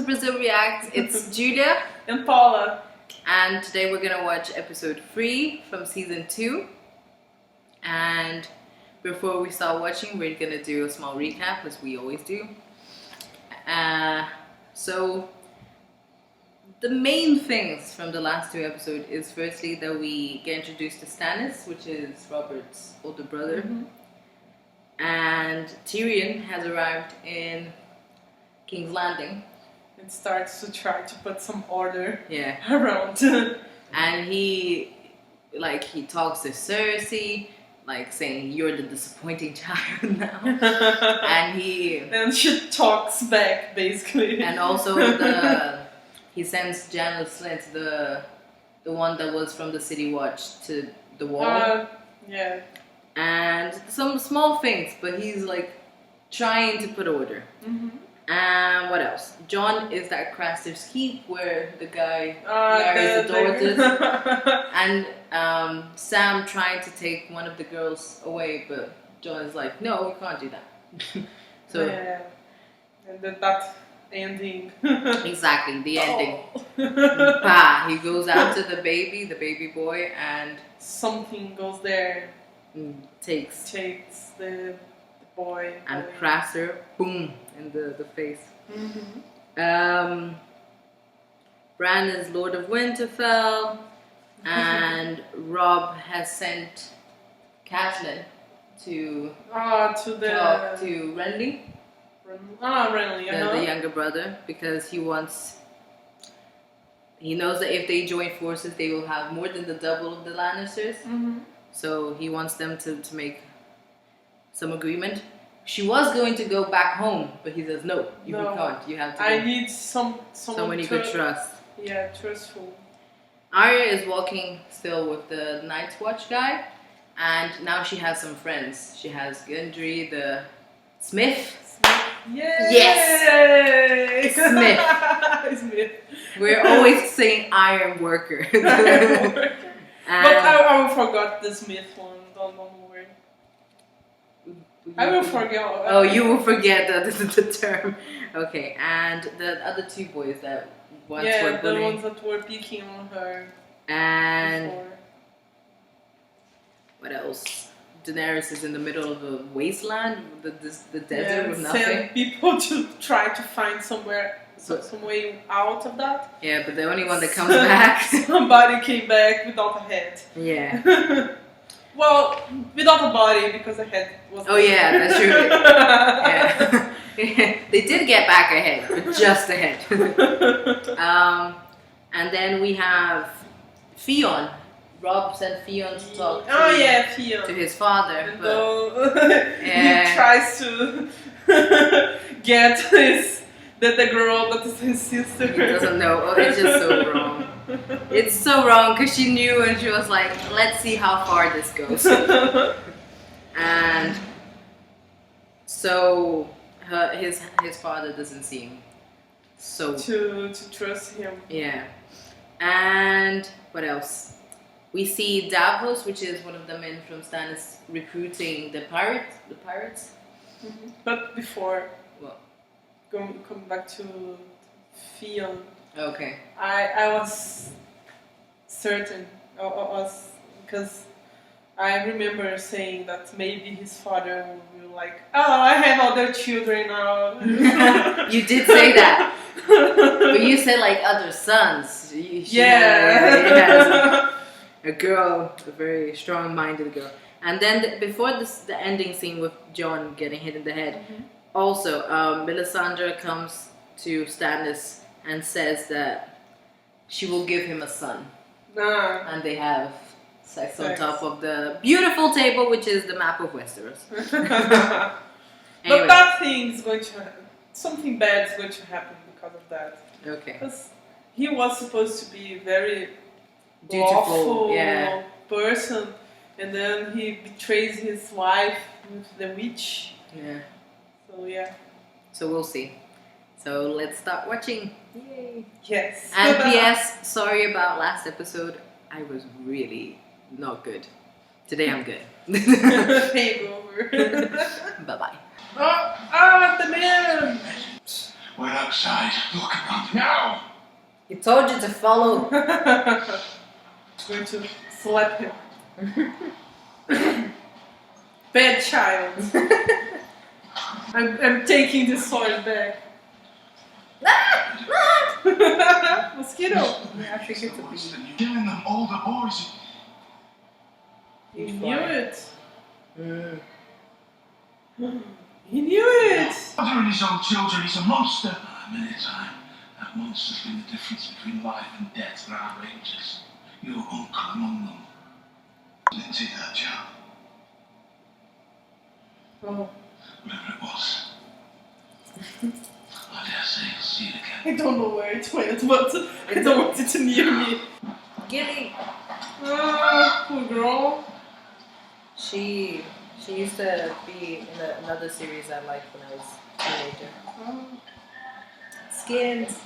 Brazil Reacts. It's Julia and Paula. And today we're gonna watch episode 3 from season 2. And before we start watching, we're gonna do a small recap, as we always do. So the main things from the last 2 episodes is firstly that we get introduced to Stannis, which is Robert's older brother. And Tyrion has arrived in King's Landing. It starts to try to put some order around. And he talks to Cersei, like saying, "You're the disappointing child now." and she talks back, basically. And also he sends Janos Slint, the one that was from the City Watch, to the wall. And some small things, but he's like trying to put order. And what else? Jon is at Craster's Keep, where the guy marries the daughters. And Sam trying to take one of the girls away, but Jon is like, "No, we can't do that." And that ending. Exactly, the ending. Bah, he goes after the baby boy, and something goes there. Takes the boy. And Craster, boom, in the face. Bran is Lord of Winterfell, and Robb has sent Catelyn to talk to Renly. Renly, the younger brother, because he knows that if they join forces, they will have more than the double of the Lannisters. So he wants them to make some agreement. She was going to go back home, but he says, no, you can't. You have to go. I need someone you could trust. Yeah, trustful. Arya is walking still with the Night's Watch guy, and now she has some friends. She has Gendry, the Smith. Yay! Yes! Smith. Smith. We're always saying Iron Worker. But I forgot the Smith one. Don't worry. I will forget. Oh, you will forget the term. Okay, and the other 2 boys that once were bullying. The ones that were picking on her. And before. What else? Daenerys is in the middle of a wasteland, the desert with nothing. Send people to try to find some way out of that. Yeah, but the only one that comes back. Somebody came back without a head. Yeah. Well, without a body, because the head was. Oh yeah, that's true. Yeah. They did get back a head, but just a head. And then we have Theon. Robb sent Theon to talk to his father. And he tries to get the girl that is his sister. He doesn't know. Oh, it's just so wrong. It's so wrong because she knew and she was like, let's see how far this goes. And so his father doesn't seem so to trust him. Yeah. And what else? We see Davos, which is one of the men from Stannis, recruiting the pirates. But before, what? Coming back to Theon. Okay. I was certain, because I remember saying that maybe his father will like, oh, I have other children now. You did say that, but you said like other sons. She has a girl, a very strong-minded girl. And then before the ending scene with Jon getting hit in the head, also Melisandre comes to Stannis and says that she will give him a son. And they have sex on top of the beautiful table, which is the map of Westeros. But that thing is going to happen. Something bad is going to happen because of that. Okay. Because he was supposed to be very dutiful person, and then he betrays his wife with the witch. Yeah. So yeah. So we'll see. So let's start watching. Yay. Yes. And P.S. sorry about last episode. I was really not good. Today I'm good. Hangover. Bye bye. The man. We're outside. Look around now. He told you to follow. Going to slap him. Bad child. I'm taking the sword back. Mosquito. I think it's a bee. You're killing them older boys. He knew it. Mm. He knew it. Murdering his own children, he's a monster. Many a time, that monster's been the difference between life and death for our rangers. Your uncle among them. Didn't see that job. Oh. Whatever it was. I dare say you'll see it again. I don't know where it went, but I don't want it to near me. Gilly. Poor girl. She used to be in another series I liked when I was a teenager. Skins.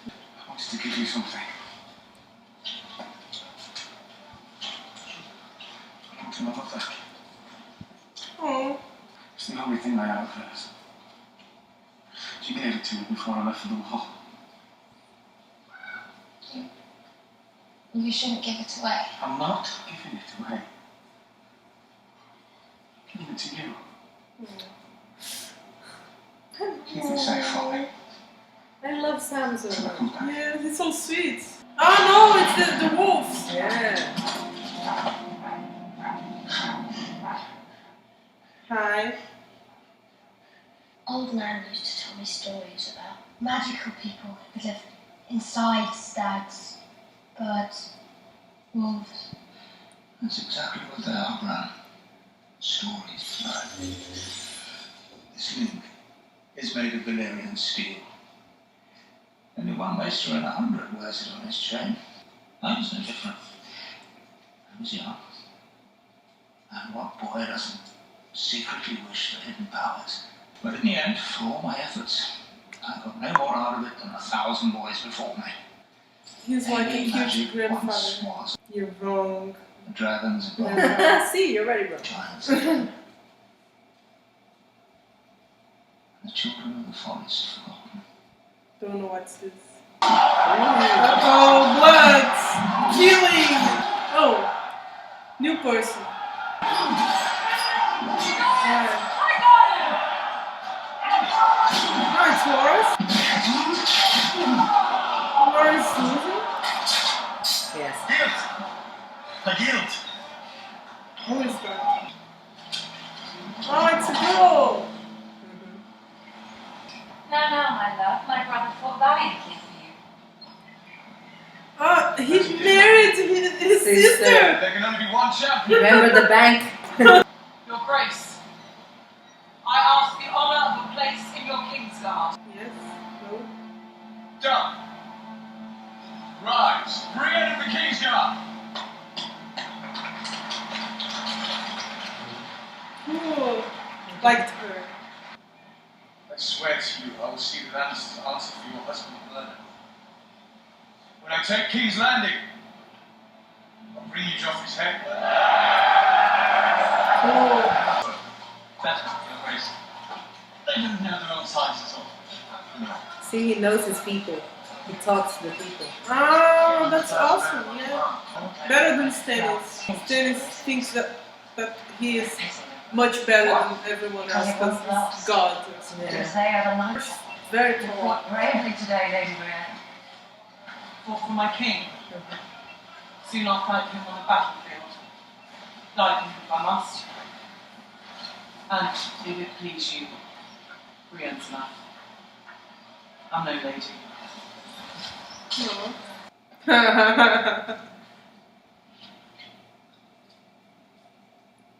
I wanted to give you something. To my mother. Oh. It's the only thing I have of hers. She gave it to me before I left for the war. You shouldn't give it away. I'm not giving it away. I'm giving it to you. Keep it safe for me. I love Sam so Till I much. come back. Yeah, he's so sweet. Oh no, it's the wolves. Yeah. Hi. Old Nan used to tell me stories about magical people that live inside stags, birds, wolves. That's exactly what they are, Bran. Stories. This link is made of Valyrian steel. Only one maester in 100 wears it on his chain. I was no different. I was young. And what boy doesn't secretly wish for hidden powers? But in the end, for all my efforts, I got no more out of it than 1,000 boys before me. He's like a Maybe cute magic once grandfather. was. You're wrong. The dragons and See, you're ready, bro. giants. The children of the forest forgotten. Don't know what's this. Oh, blood! Killing! Oh, new person. Oh, it's Loris? Loris losing? Yes. Yield! I yield! Who is that? Oh, it's a girl! No, my love. My brother fought valiantly for you. He married his sister! There can only be one champion! Remember the bank? Your Grace, I ask the honour of a place in your Kingsguard. Yes, no. Done! Rise! Bring in the Kingsguard! Cool. Liked her. I swear to you, I will see the Lannisters answer for your husband's murder. When I take King's Landing, I'll bring you Joffrey's head. Cool. Better, Your Grace. They don't know their own size at all. See, he knows his people. He talks to the people. Oh, that's awesome, yeah. Better than Stannis. Stannis thinks that he is much better than everyone else because he's God. Because Yeah. they are the knights. Very You tall. fought bravely today, Lady Brienne. Fought for my king. Soon I'll fight him on the battlefield. Die him if I must. And if it please you, Brienne's enough. I'm no lady.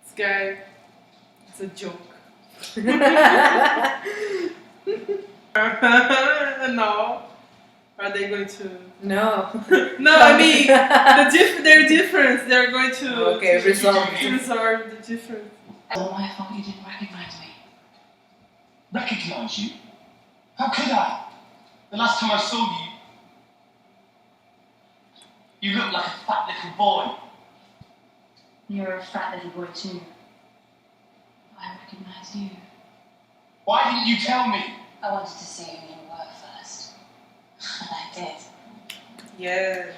This guy, it's a joke. No. Are they going to? No. No, I mean their difference. They're going to Okay, resolve. resolve the difference. Oh, I thought you didn't recognise me. Recognise you? How could I? The last time I saw you, you looked like a fat little boy. You're a fat little boy too. I recognise you. Why didn't you tell me? I wanted to see who you were And I did. Yes.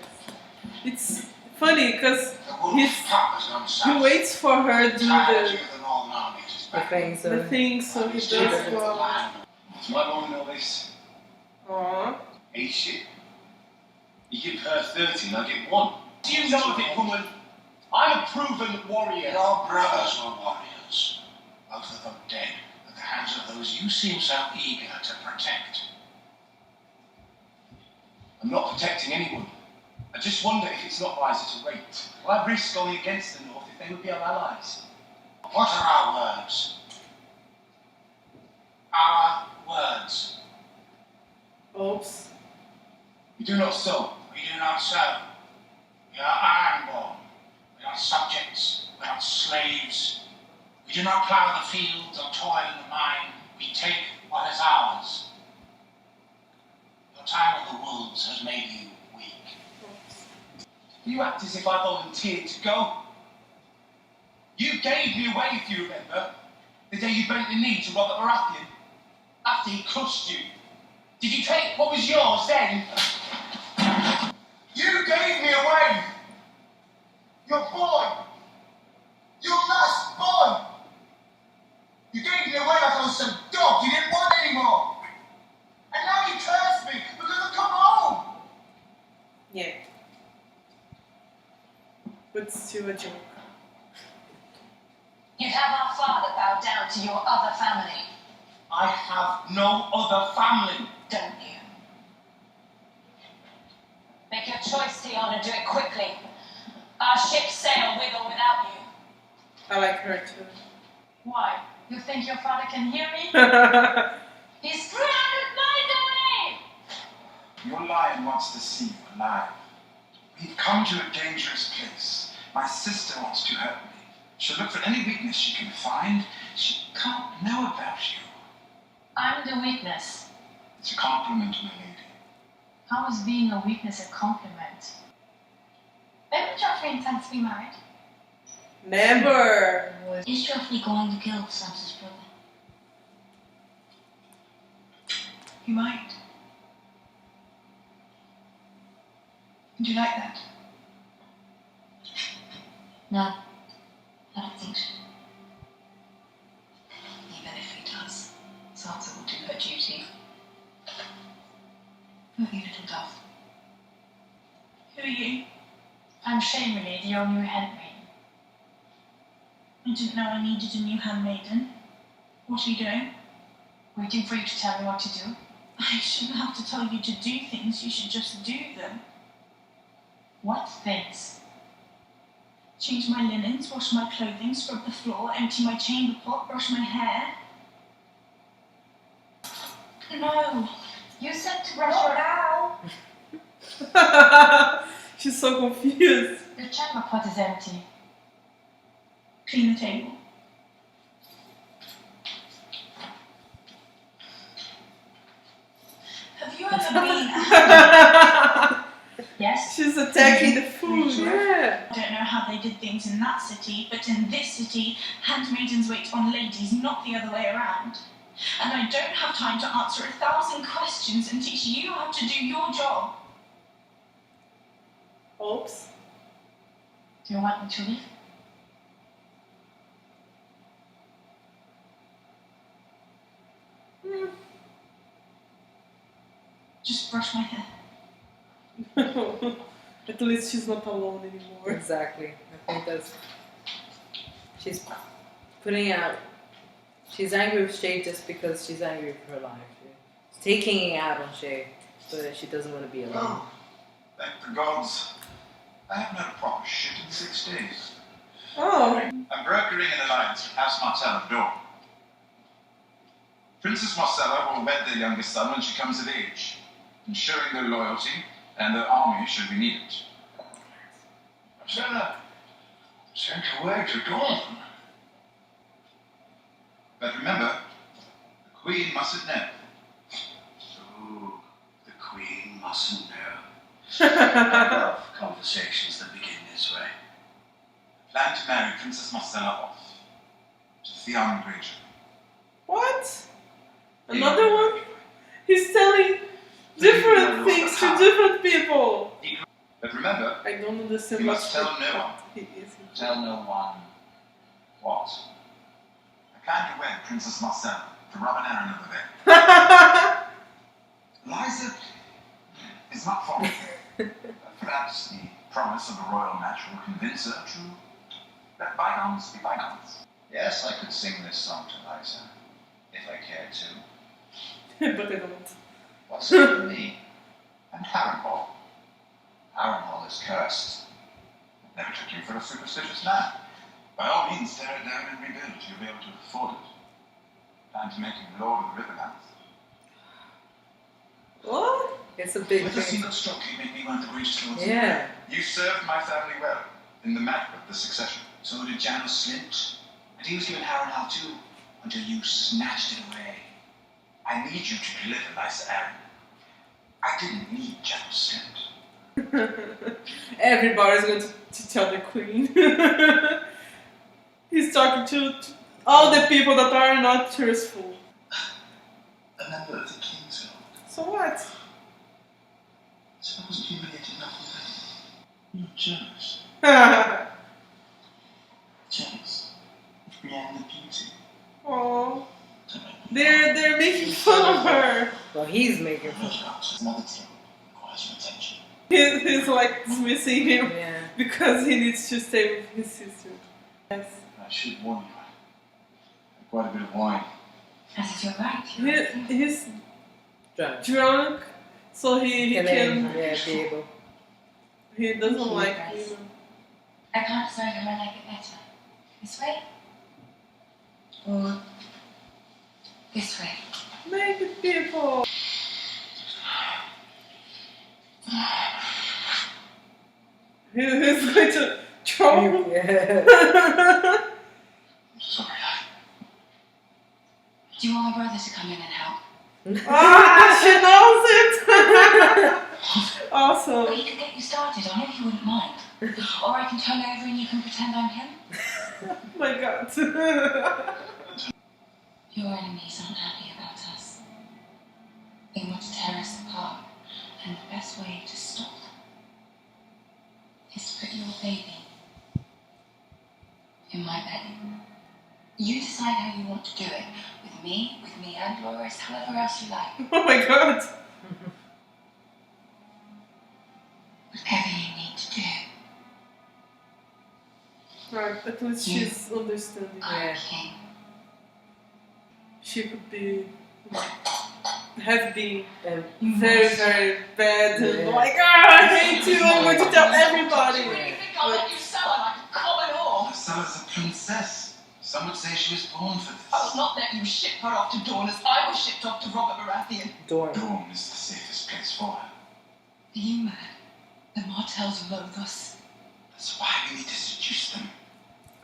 It's funny because The wolf's pack has gone he south. waits for her to do Entirety of the Northern Army is The back. thing, so the thing, so he does well. It's my boy Novice. Aww. Hey shit. You give her 30 and I get 1. Do you know of it, woman? I'm a proven warrior. Your brothers were warriors. Both of them dead at the hands of those you seem so eager to protect. I'm not protecting anyone. I just wonder if it's not wiser to wait. Why risk going against the North if they would be our allies? What are our words? Our words. Oops. We do not sow. We do not sow. We are ironborn. We are subjects. We are slaves. We do not plough the fields or toil in the mine. We take what is ours. Your time with the wolves has made you weak. You act as if I volunteered to go. You gave me away, if you remember, the day you bent the knee to Robert Baratheon, after he crushed you. Did you take what was yours then? You gave me away! Your boy! Your last boy! You gave me away like I was some dog you didn't want anymore! And now you curse me because I've come home! Yeah. But still a joke. You'd have our father bow down to your other family, I have no other family. don't you? Make your choice, Theon, and do it quickly. Our ships sail with or without you. I like her too. Why? You think your father can hear me? He's 300 miles away! Your lion wants to see you alive. We've come to a dangerous place. My sister wants to hurt me. She'll look for any weakness she can find. She can't know about you. I'm the weakness. It's a compliment, my lady. How is being a weakness a compliment? When would Joffrey intend to be married? Never. Is Joffrey going to kill Sansa's brother? He might. Do you like that? No, I don't think so. Even if he does, Sansa will do her duty. Won't you, little dove? Who are you? I'm Shameley, your new handmaid. I didn't know I needed a new handmaiden. What are you doing? Waiting for you to tell me what to do. I shouldn't have to tell you to do things, you should just do them. What things? Change my linens, wash my clothing, scrub the floor, empty my chamber pot, brush my hair. No. You said to brush your hair. She's so confused. The chamber pot is empty. Clean the table. Have you ever been Yes? She's attacking the food. Yeah. I don't know how they did things in that city, but in this city, handmaidens wait on ladies, not the other way around. And I don't have time to answer 1,000 questions and teach you how to do your job. Oops. Do you want me to leave? Just brush my hair. At least she's not alone anymore. Exactly. I think that's. She's putting out. She's angry with Shay just because she's angry with her life. She's taking it out on Shay so that she doesn't want to be alone. Oh, thank the gods. I haven't had a proper shit in 6 days. Oh. I'm brokering an alliance with House Martell of Dawn. Princess Marcella will wed their youngest son when she comes of age, ensuring their loyalty and their army should we need it. Marcella, sent away to Dawn. But remember, the Queen mustn't know. So, the Queen mustn't know. I love conversations that begin this way. I plan to marry Princess Marcella off to Theon Greyjoy. What? Another one? He's telling different things to different people. But remember, I don't understand you what must tell no one. he is. Tell no one what? I plan to wed Princess Marcel to rub an errand of the day. Liza is not fond of me. Perhaps the promise of a royal match will convince her to let bygones be bygones. Yes, I could sing this song to Liza, if I cared to. But I don't. What's it to me? And Harrenhal. Harrenhal is cursed. Never took you for a superstitious man. By all means, tear it down and rebuild. You'll be able to afford it. Time to make him Lord of the Riverlands. What? It's a big With a thing. single stroke, you made me one of the greatest lords. Yeah. You served my family well in the matter of the succession. So did Janos Slint. And he was given Harrenhal too, until you snatched it away. I need you to deliver Liza Arryn. I didn't need Janos Slint. Everybody's going to tell the queen. He's talking to all the people that are not truthful. A member of the King's Guard. So what? So I wasn't humiliated enough already. You're jealous. Jealous of Brienne the Beauty. Oh, they're making fun of her. Well, he's making fun. Another thing requires your attention. He's like dismissing him Yeah. because he needs to stay with his sister. Yes. I should warn you. Quite a bit of wine. As is your right. He's Drunk. drunk, so he And can. then, yeah, be able. He doesn't Thank you, like guys. women. I can't decide how I like it better. This way? Or this way? Naked people. Who's going to throw? Yeah. Sorry. Do you want my brother to come in and help? She knows it. Awesome. Or he could get you started on it if you wouldn't mind. Or I can turn over and you can pretend I'm him. Oh my God. Your enemies aren't happy about us. They want to tear us apart. And the best way to stop them is to put your baby in my belly. You decide how you want to do it. With me and Loris, however else you like. Oh my God. Whatever you need to do. Right, at least she's understanding. I'm Yeah. king. She could be, have been And very, very bad and Yeah. like, I hate you, I'm going to tell everybody. You really think I'll let you sell her like a common whore? Marcella's a princess. Some would say she was born for this. I was not letting you ship her off to Dawn as I was shipped off to Robert Baratheon. Dorn. Dawn is the safest place for her. Are you mad? The Martells loathe us. That's why we need to seduce them.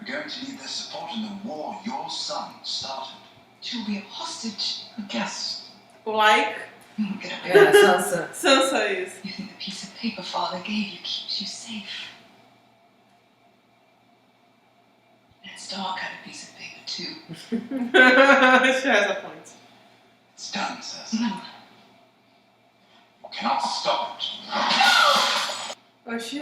We're going to need their support in the war your son started. She'll be a hostage. A guest. Like Get away. Yeah, Sansa. Sansa is. You think the piece of paper Father gave you keeps you safe? Ned Stark had a piece of paper too. She has a point. It's done, Cersei. No. You cannot stop it. Oh, she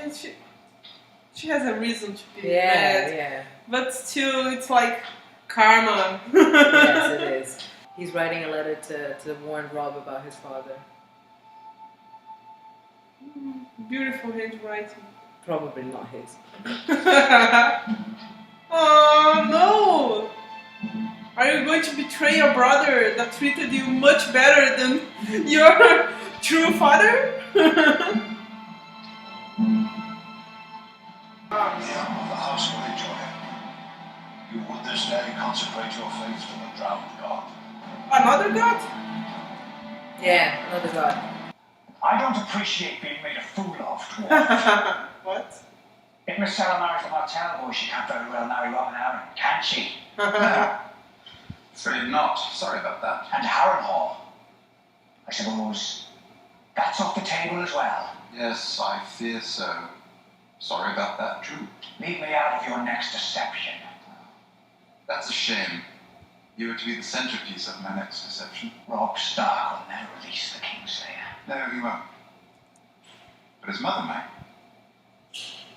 has a reason to be Yeah, mad. yeah. But still, it's like karma. Yes, it is. He's writing a letter to warn Rob about his father. Beautiful handwriting. Probably not his. Oh no! Are you going to betray your brother that treated you much better than your true father? The arm of the house will enjoy it. You would this day consecrate your faith to the drowned god. Another god? Yeah, another god. I don't appreciate being made a fool of, dwarf. What? If Miss Sarah marries the Martell boy, she can't very well marry Robin Arryn, can she? Afraid not. Sorry about that. And Harrenhal. I suppose that's off the table as well. Yes, I fear so. Sorry about that, too. Leave me out of your next deception. That's a shame. You were to be the centerpiece of my next deception. Robb Stark will never release the Kingslayer. No, he won't. But his mother might.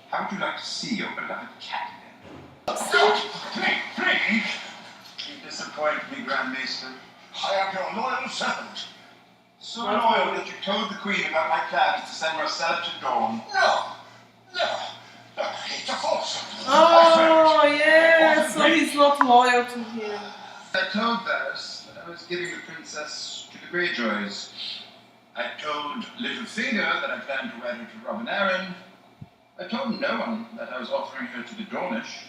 How would you like to see your beloved cat again? Please! You disappoint me, Grand Maester. I am your loyal servant. So loyal that you told the Queen about my plans to send Marcella to Dawn. No! It's a false. Oh, yeah, so he's not loyal to him. I told Varys that I was giving the princess to the Greyjoys. I told Littlefinger that I planned to wed her to Robin Arryn. I told no one that I was offering her to the Dornish.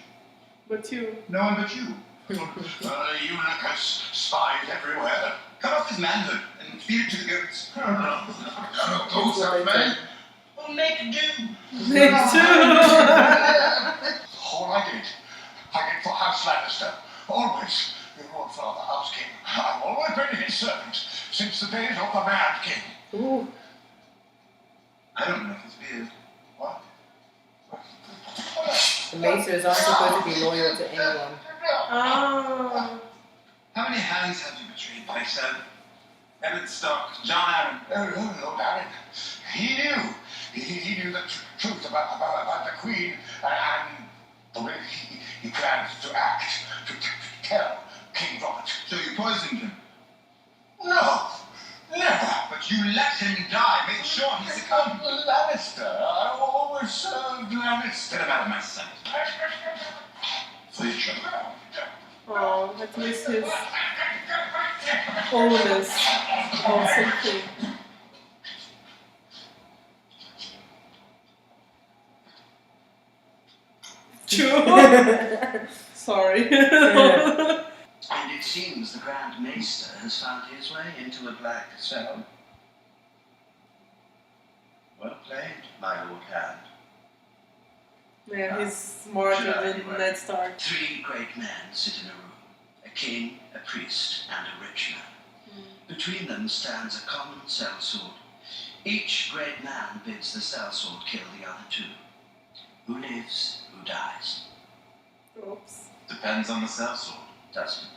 But you. No one but you. Eunuch has spies everywhere. Cut off his manhood and feed it to the goats. Those are men. Well, make do. Me too. All I did for House Lannister. Always. Your own father, House King. I've always been his servant since the days of the Mad King. Ooh. I don't know his beard. What? The Maesters aren't supposed to be loyal to anyone. Ah. How many hands have you betrayed, Pycelle? Evan Stark, John Arryn. Lord Arryn. He knew. He knew the truth about the Queen and the way he planned to act, to tell King Robert. So you poisoned him. No! Never! But you let him die. Made sure he succumbed. Lannister. I always served Lannister. Get him out of my sight. For each other. Oh, at least his oldest or something. True. Sorry. And it seems the Grand Maester has found his way into a black cell. Well played, my Lord Hand. Yeah, he's smarter than Ned Stark. 3 great men sit in a room, a king, a priest, and a rich man. Between them stands a common sellsword. Each great man bids the sellsword kill the other 2. Who lives, who dies? Oops. Depends on the sellsword. Doesn't.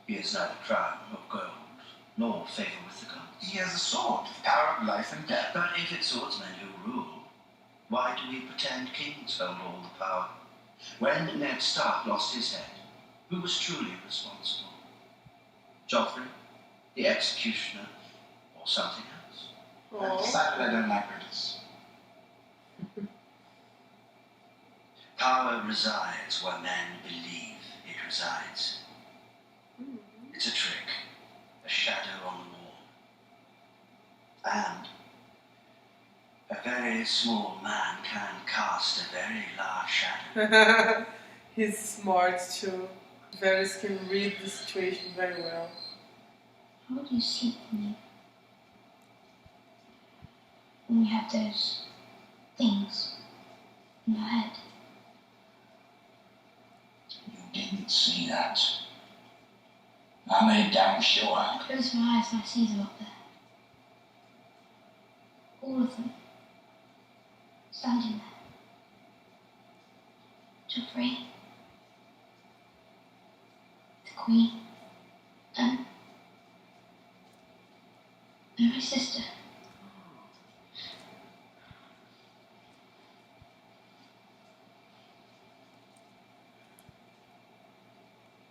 He has neither crown nor gold, nor favor with the gods. He has a sword, power of life and death. But if it's swordsmen who rule, why do we pretend kings hold all the power? When Ned Stark lost his head, who was truly responsible? Joffrey, the executioner, or something else? I've decided I don't like Brutus. Power resides where men believe it resides. It's a trick, a shadow on the wall. And a very small man can cast a very large shadow. He's smart too. Varys can read the situation very well. How do you sleep when you have those things in your head? You didn't see that. I made damn sure. I close my eyes and I see them up there. All of them. Standing there. Joffrey. The Queen. And my sister.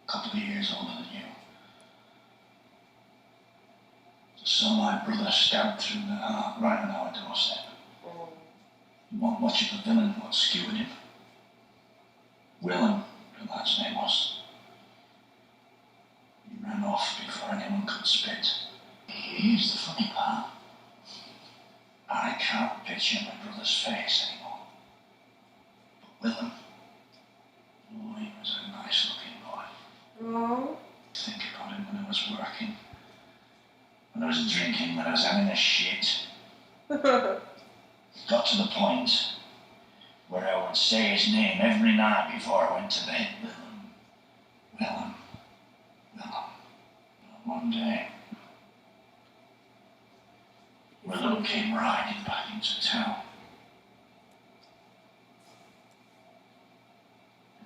A couple of years older than you. Saw my brother stabbed through the heart right on our doorstep. You won't watch it, the villain what skewered him. Willem, the lad's name was. He ran off before anyone could spit. Here's the funny part. I can't picture my brother's face anymore. But Willem, oh, he was a nice looking boy. Oh. Think about him when I was working. When I was drinking, when I was having a shit. Got to the point where I would say his name every night before I went to bed. Willem. One day, Willem came riding back into town.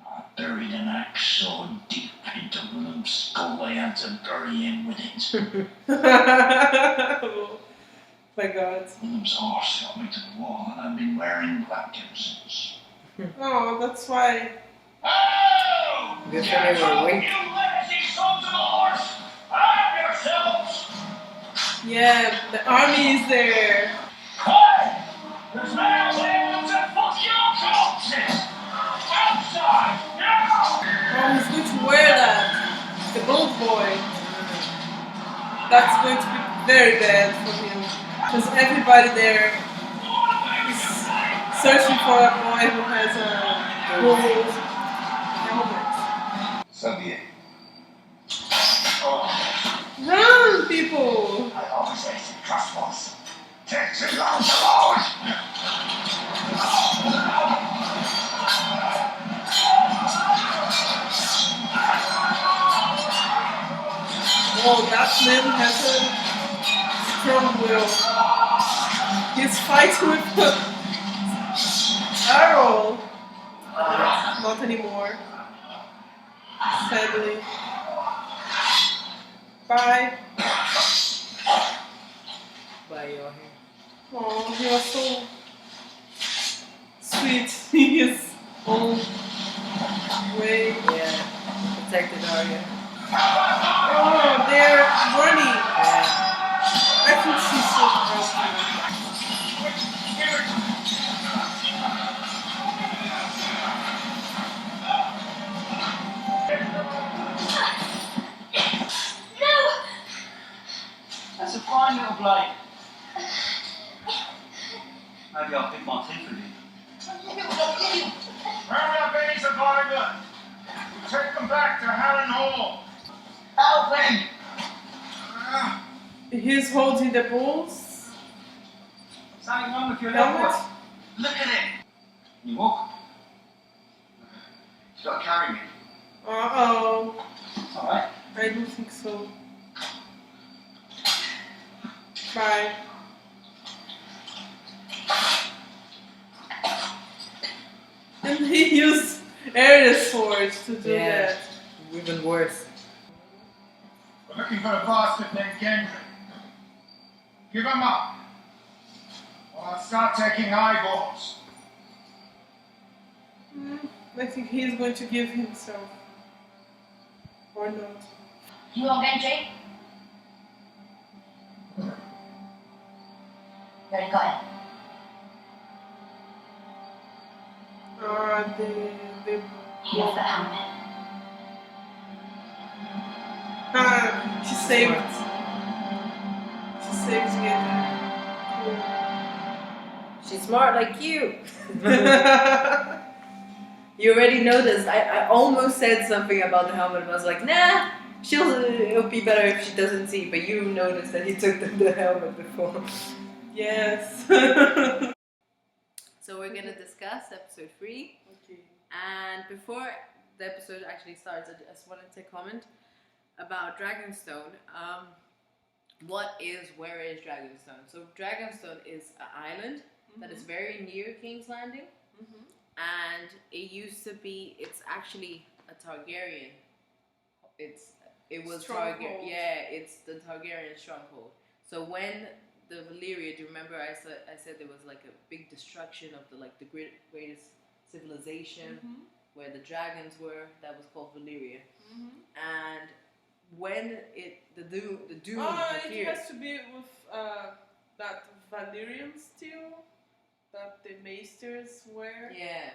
I buried an axe so deep into Willem's skull I had to bury him with it. My God. William's horse got me to the wall, and I've been wearing black ever since. Oh, that's why. Oh! Good thing they were awake. You lazy sons of a horse! Arm yourselves! Yeah, the army is there. Hey! There's men able to put your corpses! Outside! Now! Oh, he's going to wear that. The bold boy. That's going to be very bad for him. Because everybody there is searching for a boy who has a gold helmet. Sabia. Run, people! I always hated crossbows. Takes it long to load! Oh, that man has a strong will. He's fighting with the arrow. Not anymore. Sadly. Bye. By your hair. Oh, he was so sweet in his own way. Yeah. Protected Arya. Oh, they're running. I think she's so happy. No! That's a fine little blade. Maybe I'll pick my teeth with it. Round up any survivor! Take them back to Harren Hall! Help me! He's holding the bulls. Something wrong with your Helmet. leg, boy? Look at it. You walk. You've got to carry me. Uh-oh. Alright. I don't think so. Bye. And he used Arya's sword to do that. Even worse. We're looking for a bastard named Gendry. Give him up. Or I'll start taking eyeballs. I think he's going to give himself. Or not. You want Gendry? You already got it. They Here's the helmet. she saved. She saved Gendry. She's smart like you. You already know this. I almost said something about the helmet, but I was like, nah, it'll be better if she doesn't see. But you noticed that he took the helmet before. Yes. So we're gonna discuss episode 3. Okay. And before the episode actually starts, I just wanted to comment about Dragonstone. Where is Dragonstone? So Dragonstone is an island that is very near King's Landing. And it's actually a Targaryen. It was Targaryen. Yeah, it's the Targaryen stronghold. So when the Valyria, do you remember I said there was like a big destruction of the greatest civilization where the dragons were, that was called Valyria. And when the doom it has to be with that Valyrian steel that the maesters wear. Yeah.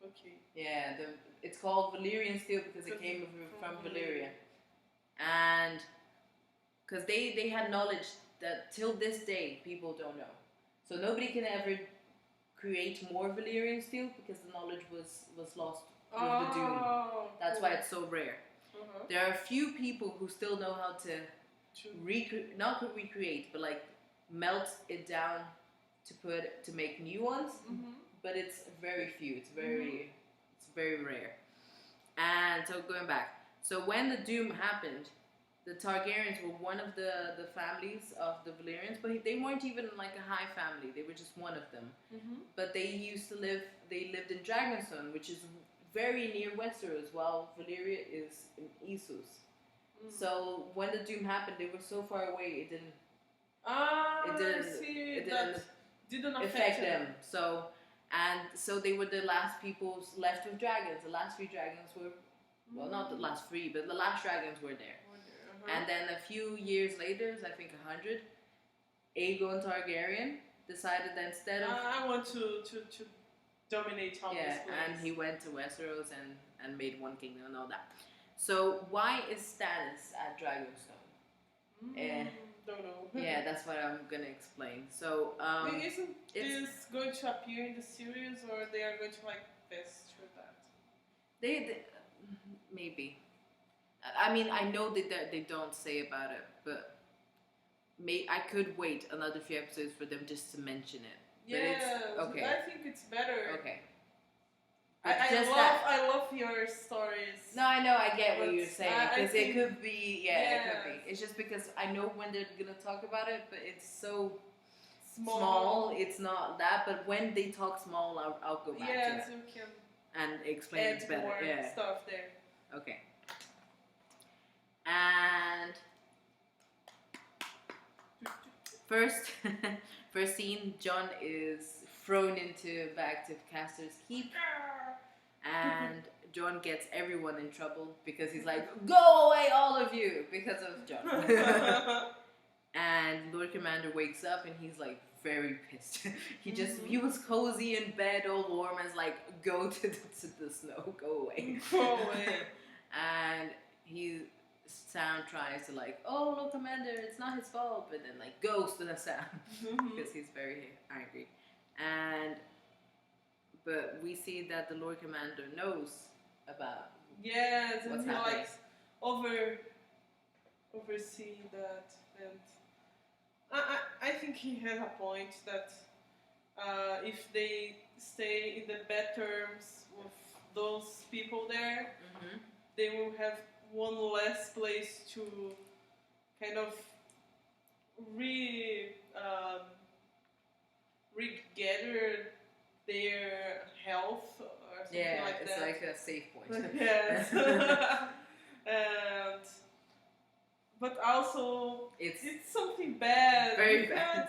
Okay. Yeah, it's called Valyrian steel because it came from Valyria. And because they had knowledge that till this day people don't know. So nobody can ever create more Valyrian steel because the knowledge was lost with the Doom. That's why it's so rare. There are a few people who still know how to not recreate, but like melt it down to make new ones. But it's very few. It's very rare. And so going back, so when the Doom happened, the Targaryens were one of the families of the Valyrians, but they weren't even like a high family. They were just one of them. But they lived in Dragonstone, which is very near Westeros, while Valyria is in Essos. So when the Doom happened, they were so far away, It didn't affect them. So they were the last people left with dragons. The last 3 dragons were, well, not the last 3, but the last dragons were there. And then a few years later, I think 100, Aegon Targaryen decided that instead of I want to dominate all this place. and he went to Westeros and made one kingdom and all that. So why is Stannis at Dragonstone? Don't know. Yeah, that's what I'm gonna explain. So isn't this going to appear in the series, or they are going to like fast through that? They maybe. I mean, I know that they don't say about it, but I could wait another few episodes for them just to mention it. Yeah, okay. I think it's better. Okay. I love your stories. No, I know, I get what you're saying, because it could be, it could be. It's just because I know when they're gonna talk about it, but it's so small. It's not that. But when they talk small, I'll go back to it. So you can and explain it better. More stuff there. Okay. And first scene, Jon is thrown back to Caster's Keep, and Jon gets everyone in trouble because he's like, "Go away, all of you," because of Jon. And Lord Commander wakes up and he's like very pissed. He was cozy in bed, all warm, and is like, "Go to the snow, go away, go away." And Sam tries to like, "Oh, Lord Commander, it's not his fault," but then like goes to the Sam because he's very angry. But we see that the Lord Commander knows about what's and he happening. Like oversee that, and I think he has a point that if they stay in the bad terms with those people there, they will have one less place to kind of regather their health or something like that. Yeah, it's like a safe point. Yes. But also, it's something bad. Very bad.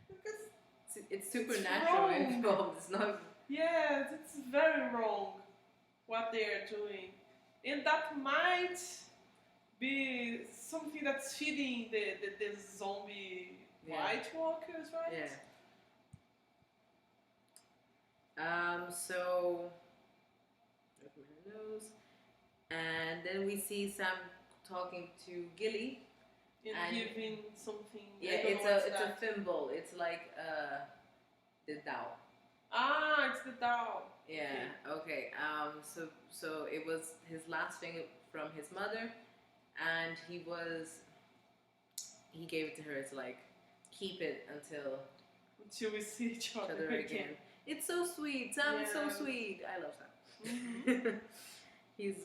Because it's supernatural involved. It's not. Yes, it's very wrong what they are doing. And that might be something that's feeding the zombie White Walkers, right? Yeah. So, and then we see Sam talking to Gilly. And giving something. Yeah, it's a thimble. It's like the Tao. Ah, it's the Tao. Yeah. Okay. So it was his last thing from his mother, and he gave it to her to like keep it until we see each other again. It's so sweet. Sam is so sweet. I love Sam. Mm-hmm. He's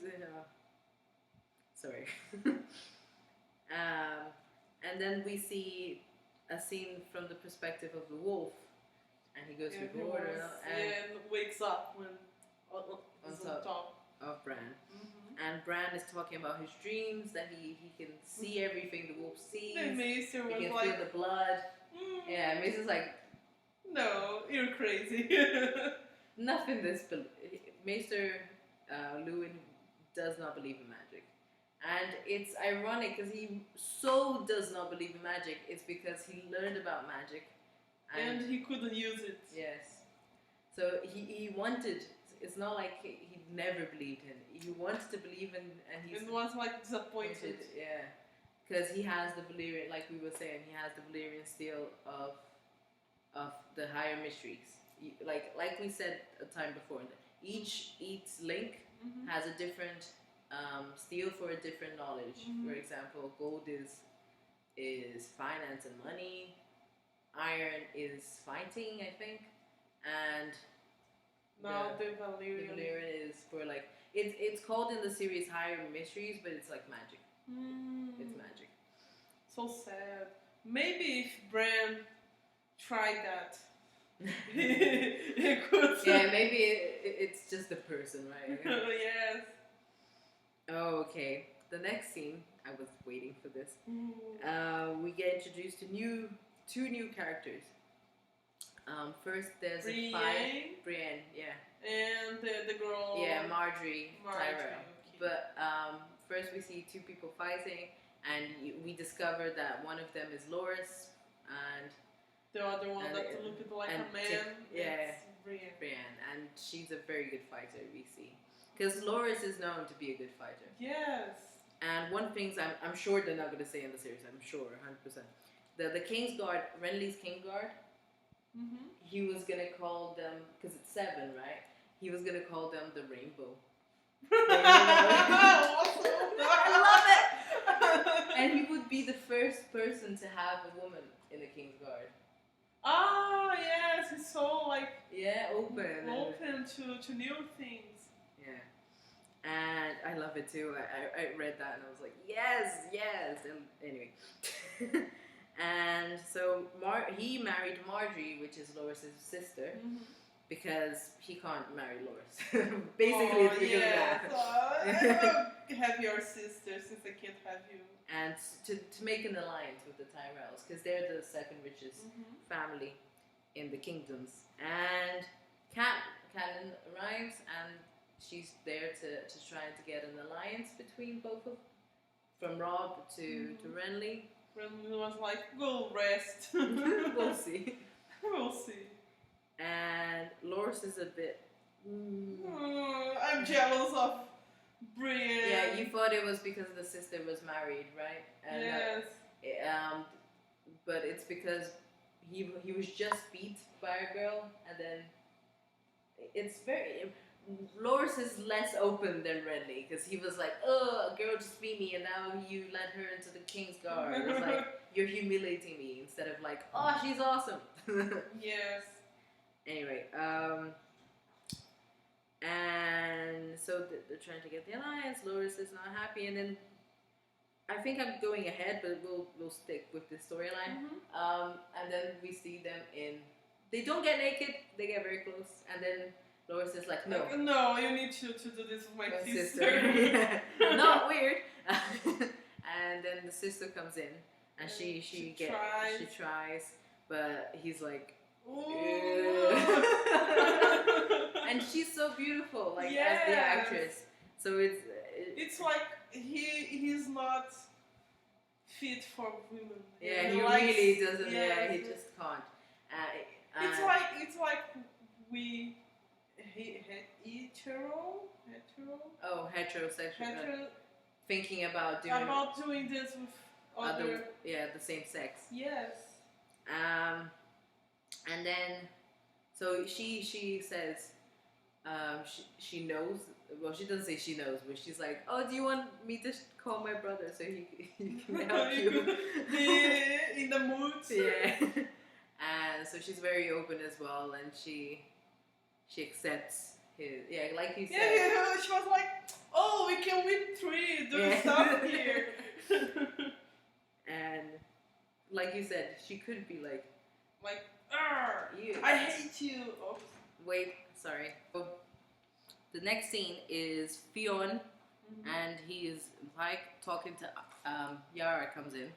sorry. And then we see a scene from the perspective of the wolf. And he goes through the order and wakes up when on top of Bran. Mm-hmm. And Bran is talking about his dreams, that he can see everything the wolf sees. And Maester was he can like, feel the blood. Yeah, Maester's like, no, you're crazy. Nothing Maester Luwin does not believe in magic. And it's ironic because he so does not believe in magic. It's because he learned about magic. And he couldn't use it. Yes. So he wanted, it's not like he never believed in it. He wanted to believe in, and he was like disappointed. Yeah. Because he has the Valyrian, like we were saying, he has the Valyrian steel of the higher mysteries. Like we said a time before, each link has a different steel for a different knowledge. For example, gold is finance and money. Iron is fighting, I think, and now the Valyrian is for like it's called in the series Higher Mysteries, but it's like magic. It's magic. So sad. Maybe if Bran tried that, he could. Yeah, maybe it's just a person, right? Yes. Oh, okay. the next scene, I was waiting for this. We get introduced to two new characters. First, there's Brienne, yeah. And the girl... Yeah, Marjorie. Tyrell. Okay. But first we see two people fighting, and we discover that one of them is Loras, and the other one that looked like a man. Yeah, Brienne. And she's a very good fighter, we see. Because Loras is known to be a good fighter. Yes. And one thing I'm sure they're not going to say in the series, I'm sure, 100%. The Kingsguard, Renly's Kingsguard, he was going to call them, because it's 7, right? He was going to call them the Rainbow. I love it! And he would be the first person to have a woman in the Kingsguard. Ah, yes, he's so like... Yeah, open to new things. Yeah. And I love it too. I read that and I was like, yes. And anyway. And so he married Marjorie, which is Loras' sister, because he can't marry Loras. Basically, it's because of that. Have your sister since I can't have you. And to make an alliance with the Tyrells, because they're the second richest family in the kingdoms. And Catelyn arrives, and she's there to try to get an alliance between both of them, from Robb to Renly. Renly was like, go rest. We'll see. We'll see. And Loras is a bit... I'm jealous of Brienne. Yeah, you thought it was because the sister was married, right? And, yes. But it's because he was just beat by a girl, and then it's very... Loras is less open than Renly, because he was like, oh, a girl just beat me, and now you let her into the Kingsguard. It's like, you're humiliating me, instead of like, oh, she's awesome. Yes. Anyway, and so they're trying to get the alliance. Loras is not happy, and then I think I'm going ahead, but we'll stick with this storyline. And then we see them they don't get naked, they get very close, and then Loras is like, no. No, you need to do this with my sister. Yeah. Not weird. And then the sister comes in, and she tries, but he's like, and she's so beautiful, like as the actress. So it's like he's not fit for women. Yeah, he really doesn't. Yeah, he just can't. It's like we hetero. Oh, heterosexual. Thinking about doing this with other. The same sex. Yes. And then, so she says, she knows. Well, she doesn't say she knows, but she's like, oh, do you want me to call my brother so he can help you? In the mood. Yeah. And so she's very open as well, and she accepts his. Yeah, like you said. Yeah, she was like, oh, we can win 3, do stuff here. And like you said, she could be like, I hate you. Oh. Wait, sorry. So, the next scene is Fionn, and he is like talking to Yara comes in.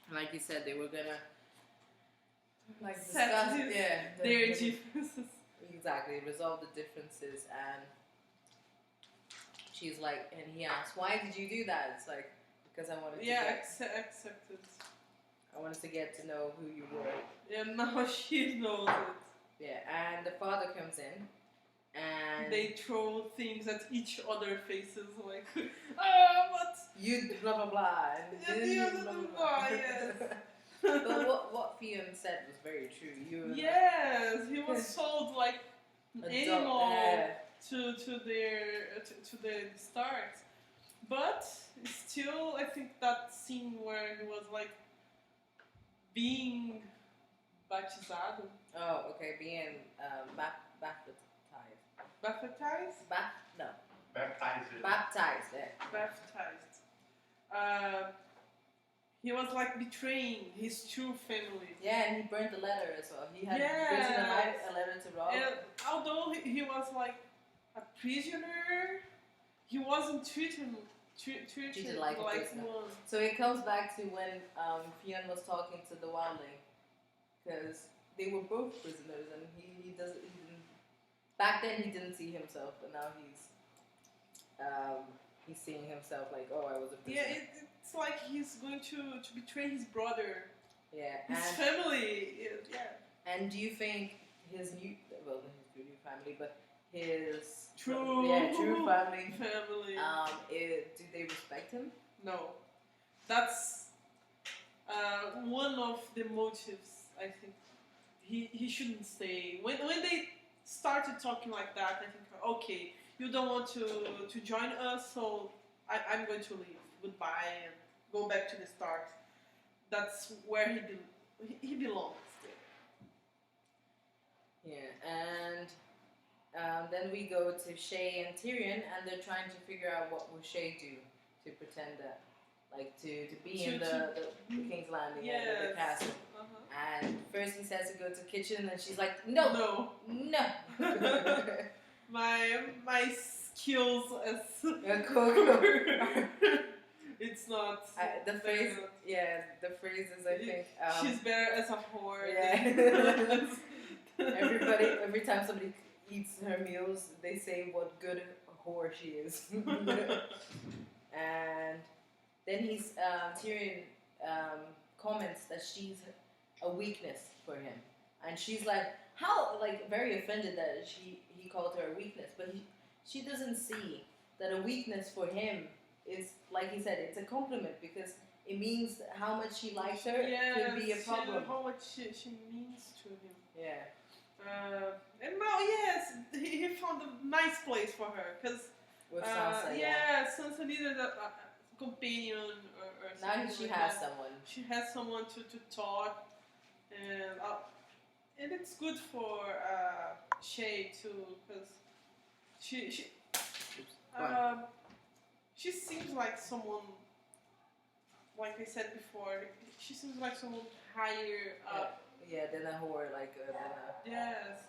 And like you said, they were gonna discuss their differences. Exactly, resolve the differences, and she's like, and he asks, why did you do that? It's like, because I wanted to accepted. I wanted to get to know who you were. Yeah, now she knows it. Yeah, and the father comes in, and they throw things at each other faces, like, what? You blah blah blah. And blah blah, yes. But what Fionn said was very true. Yes, he was sold like an animal to the start. But still, I think that scene where he was like being batizado. Oh, okay, being baptized. Baptized? No. Baptized. Baptized, yeah. Baptized. He was like betraying his true family. Yeah, and he burned the letter as well. He had written a letter to Robb. And although he was like a prisoner, he wasn't treated treated like a like prisoner. one. So it comes back to when Fionn was talking to the wildling, because they were both prisoners, and he didn't. Back then he didn't see himself, but now he's seeing himself like, oh, I was a prisoner. Yeah, it's like he's going to betray his brother. Yeah, his family. Yeah. And do you think his new family, but his true family. Do they respect him? No, that's one of the motives. I think he shouldn't stay. When they started talking like that, I think, okay, you don't want to join us, so I'm going to leave. Goodbye, and go back to the start. That's where he belongs. Yeah, and then we go to Shay and Tyrion, and they're trying to figure out what will Shay do to pretend that, like, to be in the King's Landing and the castle. And first he says to go to the kitchen, and she's like, no. My skills as a cook. It's not the phrase. Yeah, the phrase is, I think, she's better as a whore. Yeah. Every time somebody eats her meals, they say what good whore she is. And then Tyrion comments that she's a weakness for him, and she's like, how, like, very offended that he called her a weakness, but she doesn't see that a weakness for him is, like he said, it's a compliment, because it means how much he likes her. Could be a problem. How much she means to him. Yeah. And now, yes, he found a nice place for her, because Sansa needed a companion or something. Now she has someone. She has someone to talk, and it's good for Shay too, because she seems like someone. Like I said before, she seems like someone higher up. Yeah, than a whore, like Yes.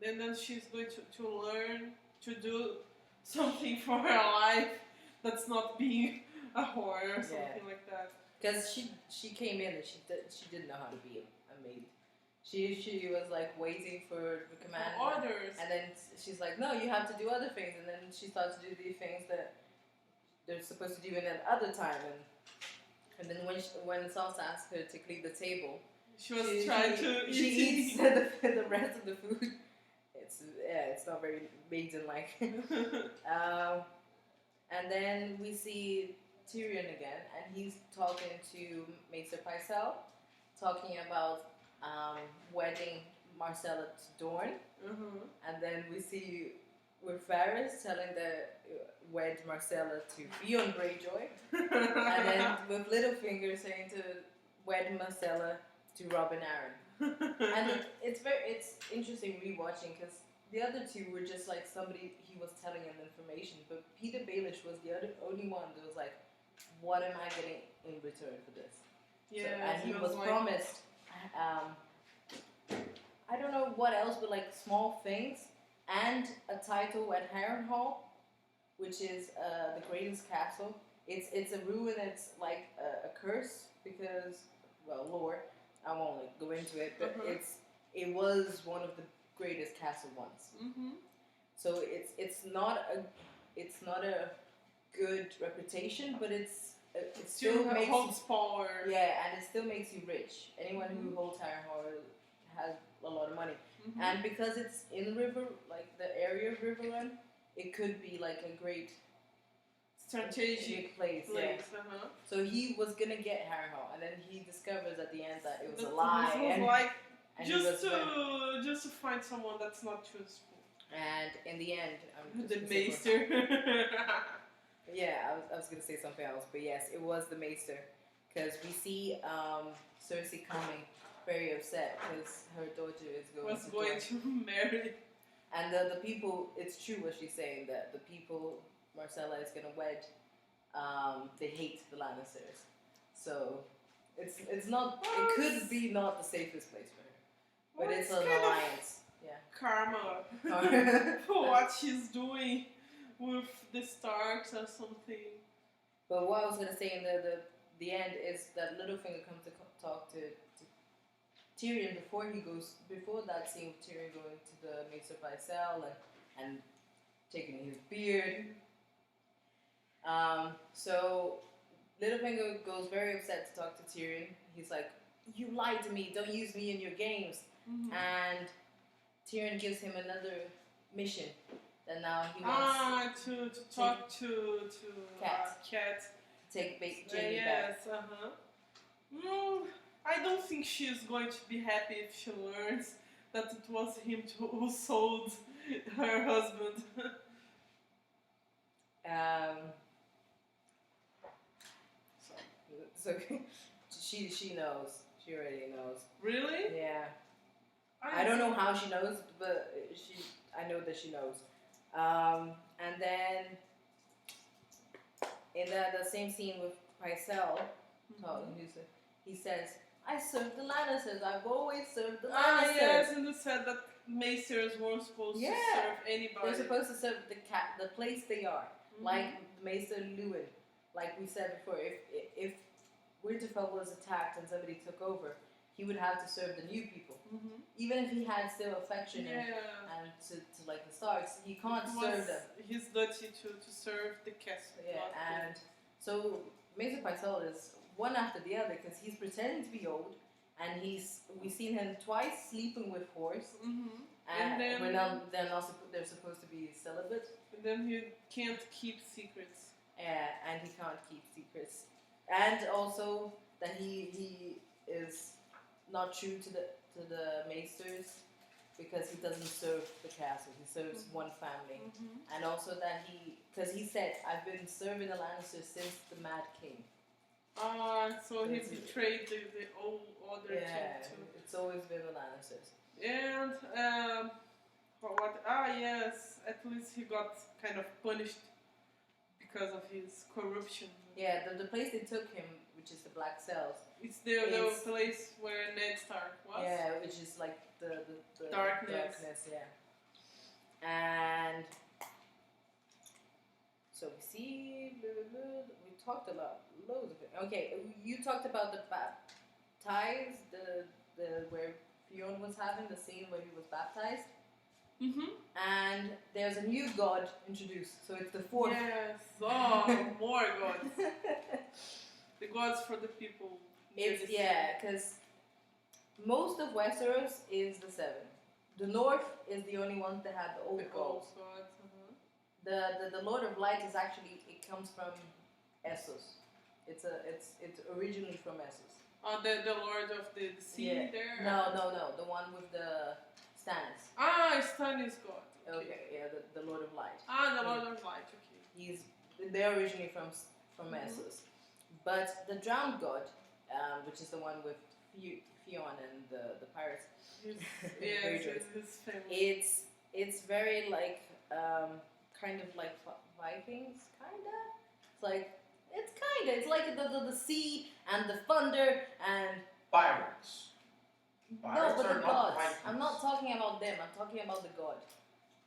Then she's going to learn to do something for her life that's not being a whore or something like that. Because she came in and she didn't know how to be a maid. She was like waiting for the command. For orders. And then she's like, no, you have to do other things. And then she starts to do the things that they're supposed to do in another time. And then when Sansa asked her to clean the table, she was trying to eats the rest of the food. It's not very maiden-like. And then we see Tyrion again, and he's talking to Maester Pycelle, talking about wedding Marcella to Dorne. And then we see with Varys telling the wed Marcella to Theon Greyjoy, and then with Littlefinger saying to wed Marcella to Robin Arryn. And it's interesting rewatching, because the other two were just like somebody, he was telling him information, but Peter Baelish was the only one that was like, what am I getting in return for this? And he was like, promised I don't know what else, but like small things, and a title at Harrenhal, which is the greatest castle. It's a ruin. It's like a curse, because, well, lore. I won't like go into it, but it was one of the greatest castle once. So it's not a good reputation, but it still makes holds power. Yeah, and it still makes you rich. Anyone who holds Harrenhal has a lot of money, and because it's in River, like the area of Riverrun, it could be like a great strategic place. Yeah. So he was gonna get Harrenhal, and then he discovers at the end that it was a lie. And just to find someone that's not truthful. And in the end, the Maester. Yeah, I was gonna say something else, but yes, it was the Maester, because we see Cersei coming, very upset because her daughter is going to marry. And the people, it's true what she's saying, that the people Marcella is gonna wed, they hate the Lannisters. So it's not, it could be not the safest place for her. But it's an alliance. Yeah. Karma for what she's doing with the Starks or something. But what I was gonna say in the end is that Littlefinger comes to talk to Tyrion before that scene with Tyrion going to the Maester Pycelle and taking his beard. So Littlefinger goes very upset to talk to Tyrion. He's like, "You lied to me. Don't use me in your games." Mm-hmm. And Tyrion gives him another mission that now he wants to talk to Cat. Take Jamie back. Yes, I don't think she's going to be happy if she learns that it was him who sold her husband. So she knows. She already knows. Really? Yeah. I don't know how she knows, but I know that she knows. And then in the same scene with Pycelle, he says, "I served the Lannisters. I've always served the Lannisters." Yes, and you said that Maesters weren't supposed to serve anybody. They're supposed to serve the place they are, like Maester Lewin. Like we said before, if Winterfell was attacked and somebody took over, he would have to serve the new people. Even if he had still affection and to like the Starks, he can't serve them. His duty to serve the castle. Yeah, and so Maester Pycelle is one after the other because he's pretending to be old, and we've seen him twice sleeping with whores, and then they're supposed to be celibate. And then he can't keep secrets. Yeah, and he can't keep secrets, and also that he is not true to the Maesters because he doesn't serve the castle. He serves one family, and also that because he said, "I've been serving the Lannisters since the Mad King." So he betrayed the old order. Yeah, it's always been the Lannisters. And what? Yes, at least he got kind of punished because of his corruption. Yeah, the place they took him, which is the Black Cells. It's the place where Ned Stark was. Yeah, which is like the darkness. Yeah. And so we see, we talked loads of it. Okay, you talked about the baptized, the where Fionn was having the scene where he was baptized. And there's a new god introduced, so it's the fourth. Yes, more gods. The gods for the people. Because most of Westeros is the seven. The North is the only one that had the old gods. The Lord of Light is actually, it comes from Essos. It's originally from Essos. The Lord of the Sea there. No, the one with the Stannis. Stannis God. Okay, yeah, the Lord of Light. The Lord of Light. Okay. They're originally from Essos, but the Drowned God, which is the one with Fionn and the pirates. His family. It's very like kind of like Vikings, kinda. It's like the sea and the thunder and pirates. No, but the gods. I'm not talking about them. I'm talking about the god.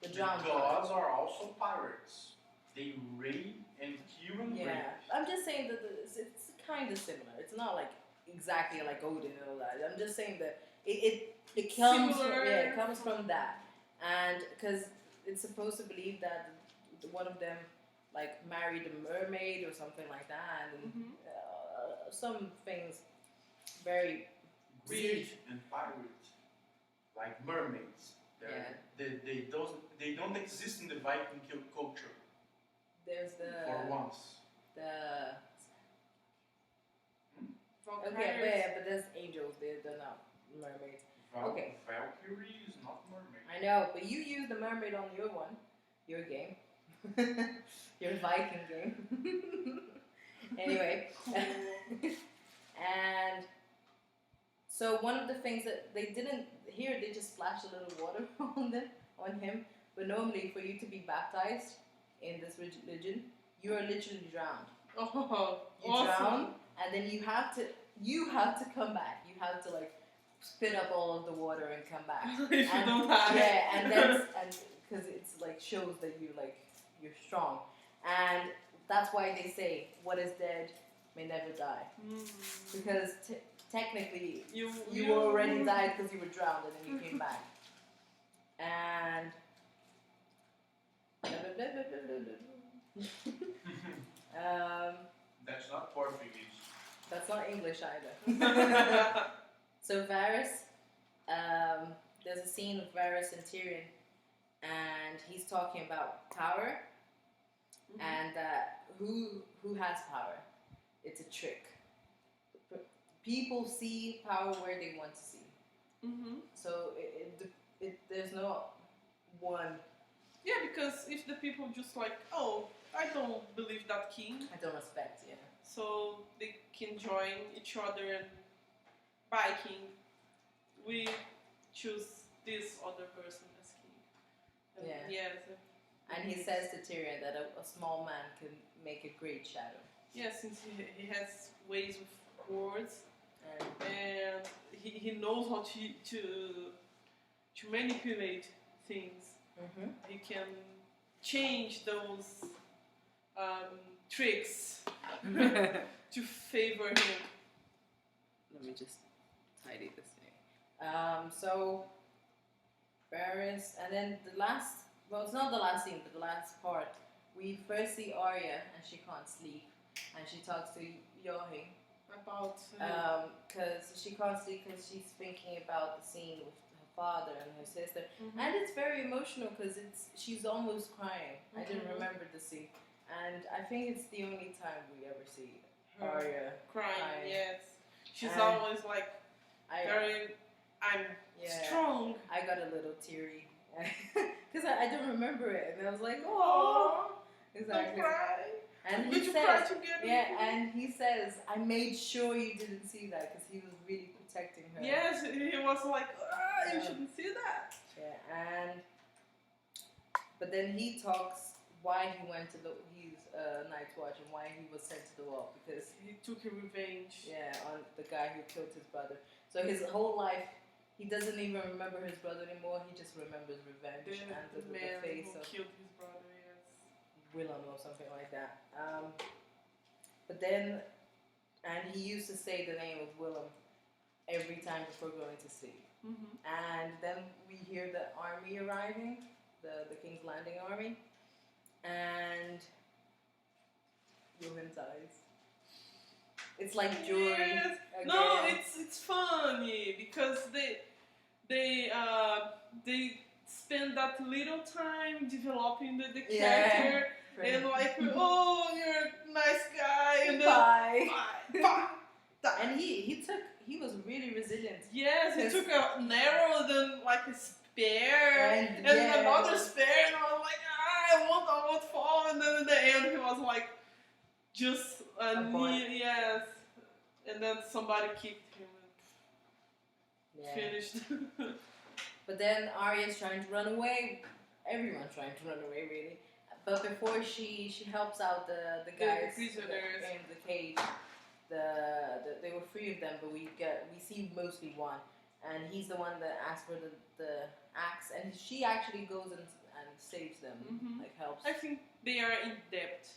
The Drowned God. Gods are also pirates. They reign and kill and rape. I'm just saying that it's kind of similar. It's not like exactly like Odin and all that. I'm just saying that it comes from that, and because it's supposed to believe that one of them like married a mermaid or something like that, and some things very. Greek and pirate, like mermaids. They don't exist in the Viking culture. There's for once. Okay, but there's angels. They're not mermaids. Valkyrie is not mermaid. I know, but you use the mermaid on your game, your Viking game. Anyway, and. So one of the things that they didn't here, they just splashed a little water on him. But normally, for you to be baptized in this religion, you are literally drowned. Drown, and then you have to come back. You have to like spit up all of the water and come back. And because it's like shows that you're strong, and that's why they say what is dead may never die, because technically you already died because you were drowned and then you came back, and. That's not Portuguese. That's not English either. So Varys, there's a scene of Varys and Tyrion, and he's talking about power, and who has power? It's a trick. People see power where they want to see. So there's no one. Yeah, because if the people just like, oh, I don't believe that king. I don't respect, yeah. So they can join each other and by king, we choose this other person as king. And And he says to Tyrion that a small man can make a great shadow. Yeah, since he has ways with words and he knows how to manipulate things. He can change those tricks to favor him. Let me just tidy this thing. So Varys, and then the last, well, it's not the last scene, but the last part, we first see Arya and she can't sleep, and she talks to Yohi about because she can't sleep because she's thinking about the scene with her father and her sister, and it's very emotional because she's almost crying. I didn't remember the scene, and I think it's the only time we ever see Arya crying. Yes, she's always like I'm strong. I got a little teary because I didn't remember it, and I was like, oh, exactly. And he says, and he says, I made sure you didn't see that because he was really protecting her. Yes, he was like, you shouldn't see that. Yeah, but then he talks why he went to his Night's Watch and why he was sent to the wall, because he took a revenge. Yeah, on the guy who killed his brother. So his whole life, he doesn't even remember his brother anymore. He just remembers revenge and the man face who of killed his brother. Willem or something like that. But then, and he used to say the name of Willem every time before going to sleep. And then we hear the army arriving, the King's Landing army, and Johan dies. It's like jewelry. Yes. No, it's funny because they spend that little time developing the character and like, oh, you're a nice guy, and then bye. And he was really resilient. Yes, he took an arrow, then like a spear, and another spear, and I was like, I won't fall, and then in the end he was like, just a knee, yes, and then somebody kicked him and finished. But then Arya's trying to run away. Everyone's trying to run away, really. But before she helps out the guys the prisoners in the cage, there were 3 of them, but we see mostly one, and he's the one that asks for the axe, and she actually goes and saves them, like helps. I think they are in debt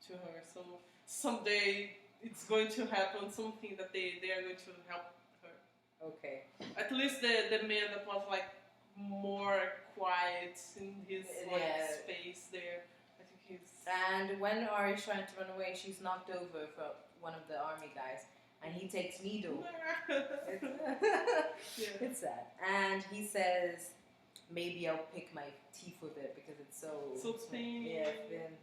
to her, so someday it's going to happen, something that they are going to help her. Okay. At least the man that was like more quiet in his space there. I think he's. And when Arya's trying to run away, she's knocked over from one of the army guys, and he takes needle. It's sad. And he says, maybe I'll pick my teeth with it because it's so thin. Yeah, thin.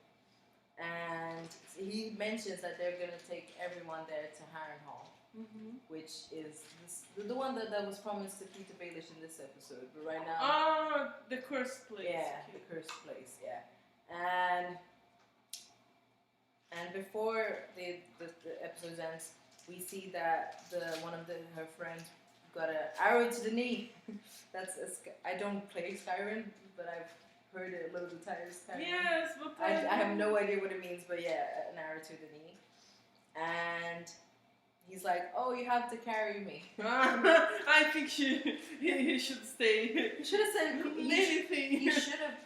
And he mentions that they're gonna take everyone there to Harrenhal. Which is the one that was promised to Peter Baelish in this episode, but right now... the cursed place. Yeah, the cursed place, yeah. And before the episode ends, we see that one of her friends got an arrow to the knee. I don't play Skyrim, but I've heard it loads of times. Yes, but I have no idea what it means, but yeah, an arrow to the knee. And he's like, oh, you have to carry me. I think he should stay. He should have said anything. He should have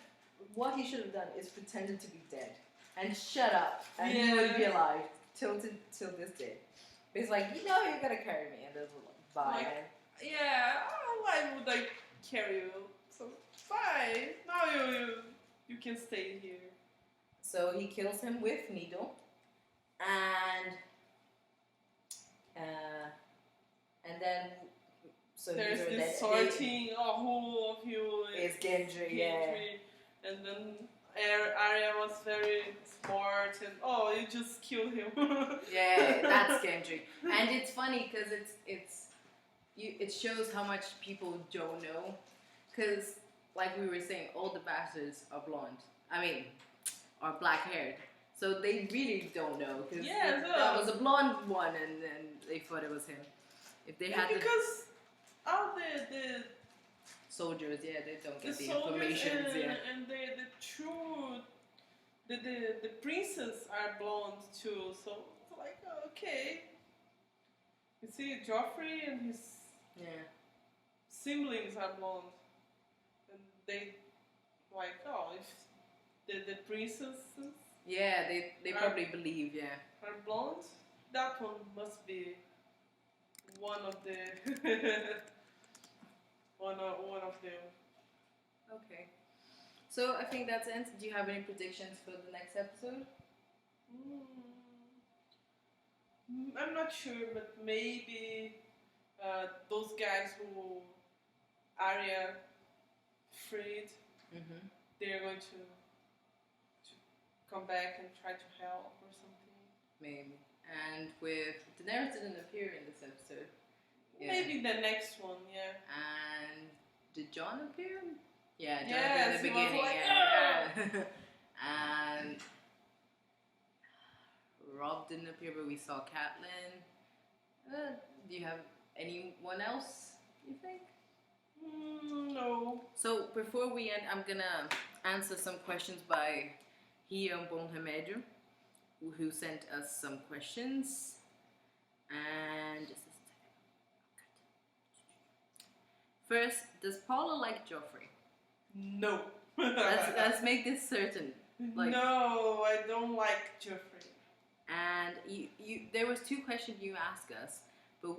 what he should have done is pretended to be dead and shut up, and he would be alive till this day. But he's like, you know, you're gonna carry me, and there's a bye. Like, yeah, why would I carry you? So fine. Now you can stay here. So he kills him with needle, and then so there's these are this sorting. Who of you is Gendry? Yeah. And then Arya was very smart, and you just killed him. Yeah, that's Gendry, and it's funny because it shows how much people don't know, because like we were saying, all the bastards are blonde. I mean, are black haired, so they really don't know because that was a blonde one, and then they thought it was him. If they had because all the soldiers, they don't get the soldiers information. And the true the princes are blonde too, so it's like okay. You see, Joffrey and his siblings are blonde, and they like if the princesses they probably believe are blonde, that one must be one of the one of them. Okay, so I think that's it. Do you have any predictions for the next episode? I'm not sure, but maybe those guys who Arya freed, they're going to come back and try to help or something. Maybe. And with Daenerys didn't appear in this episode. Maybe the next one, And did Jon appear? Yeah, Jon yes, appeared in the beginning. Like, And Rob didn't appear, but we saw Catelyn. Do you have anyone else, you think? No. So before we end, I'm gonna answer some questions by Rian Bom Remédio, who sent us some questions. And first, does Paula like Joffrey? No. let's make this certain. No, I don't like Joffrey. And you there was two questions you asked us, but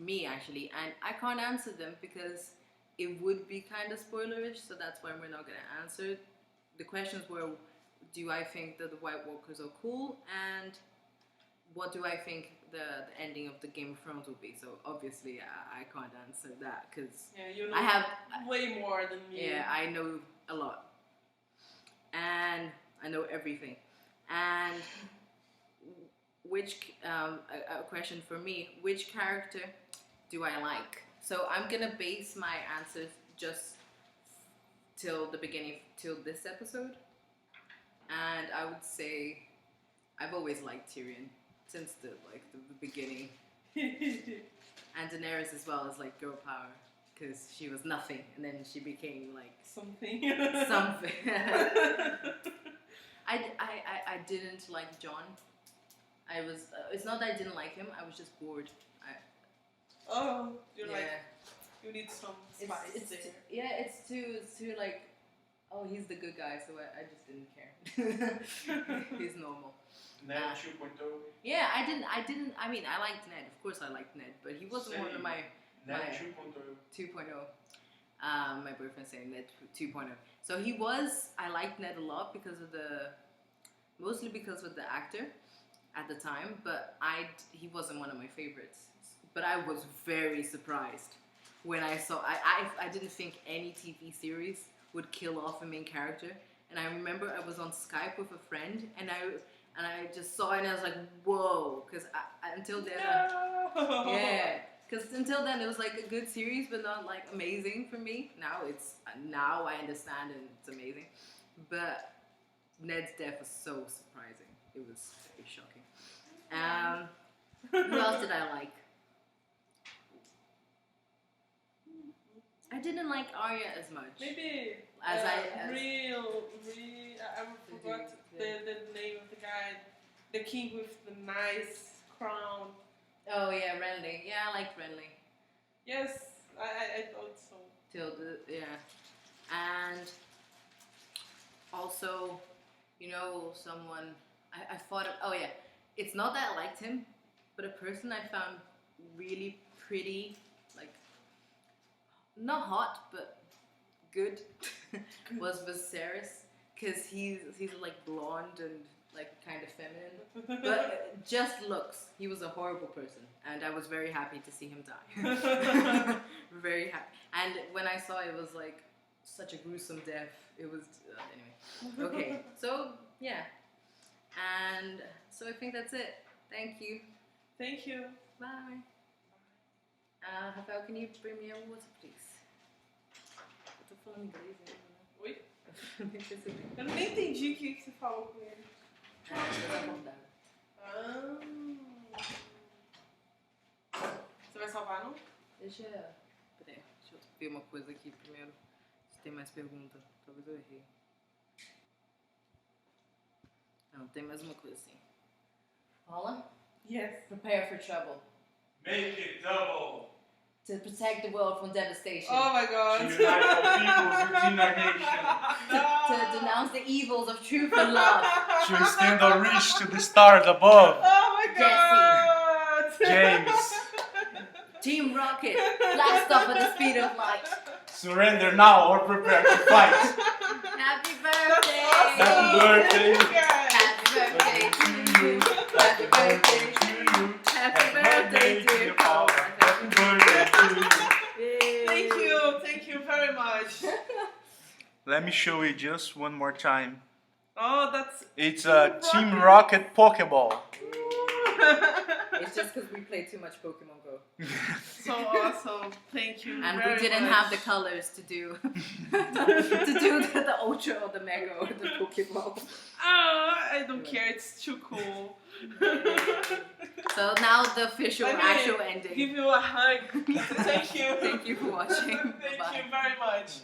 me actually, and I can't answer them because it would be kind of spoilerish, so that's why we're not going to answer. The questions were, do I think that the White Walkers are cool, and what do I think the ending of the Game of Thrones will be? So obviously I can't answer that because you know I have way more than me. Yeah, I know a lot, and I know everything. And which a question for me: which character do I like? So I'm gonna base my answers just till the beginning, till this episode, and I would say I've always liked Tyrion since the beginning, and Daenerys as well as like girl power because she was nothing and then she became like something. I didn't like Jon. I was. It's not that I didn't like him. I was just bored. You need some spice there. It's too like, oh, he's the good guy, so I just didn't care. He's normal. Ned 2.0. Yeah, I didn't. I mean, I liked Ned. Of course, I liked Ned, but he wasn't one of my. Ned 2.0. My boyfriend saying Ned 2.0. So he was. I liked Ned a lot because of mostly because of the actor at the time, but he wasn't one of my favorites. But I was very surprised when I saw. I didn't think any TV series would kill off a main character, and I remember I was on Skype with a friend, and I just saw it, and I was like, whoa, because until then, because until then it was like a good series, but not like amazing for me. Now I understand and it's amazing, but Ned's death was so surprising. It was very shocking. Who else did I like? I didn't like Arya as much. Maybe I forgot the name of the guy, the king with the nice crown. Oh yeah, Renly. Yeah, I liked Renly. Yes, I thought so. And also, you know, someone I thought of, oh yeah, it's not that I liked him, but a person I found really pretty, like not hot but good, was Viserys, because he's like blonde and like kind of feminine, but just looks. He was a horrible person, and I was very happy to see him die. Very happy. And when I saw it was like such a gruesome death. It was anyway. Okay, so yeah, and so I think that's it. Thank you. Thank you. Bye. Rafael, can you bring me a water, please? Eu tô falando inglês ainda, né? Oi? Nem percebi. Eu nem entendi o que você falou com ele. Você vai salvar, não? Deixa eu ver uma coisa aqui primeiro. Se tem mais pergunta. Talvez eu errei. Não, tem mais uma coisa assim. Paula? Yes. Prepare for trouble. Make it double. To protect the world from devastation. Oh my god. To unite all peoples within our nation. To denounce the evils of truth and love. To extend our reach to the stars above. Oh my god. James. Team Rocket, blast off at the speed of light. Surrender now or prepare to fight. Happy birthday! Happy birthday! Happy birthday to you! Happy birthday to you! Happy birthday, dear Paula! Happy birthday to you! Thank you very much. Let me show you just one more time. Oh, that's... It's a Team Rocket Pokeball. It's just because we play too much Pokemon Go. So awesome. Thank you and very we didn't much. have the colors to do the Ultra or the Mega or the Pokeball. I don't care. It's too cool. So now the official actual ending. Give you a hug. Thank you. Thank you for watching. Thank Bye. you very much.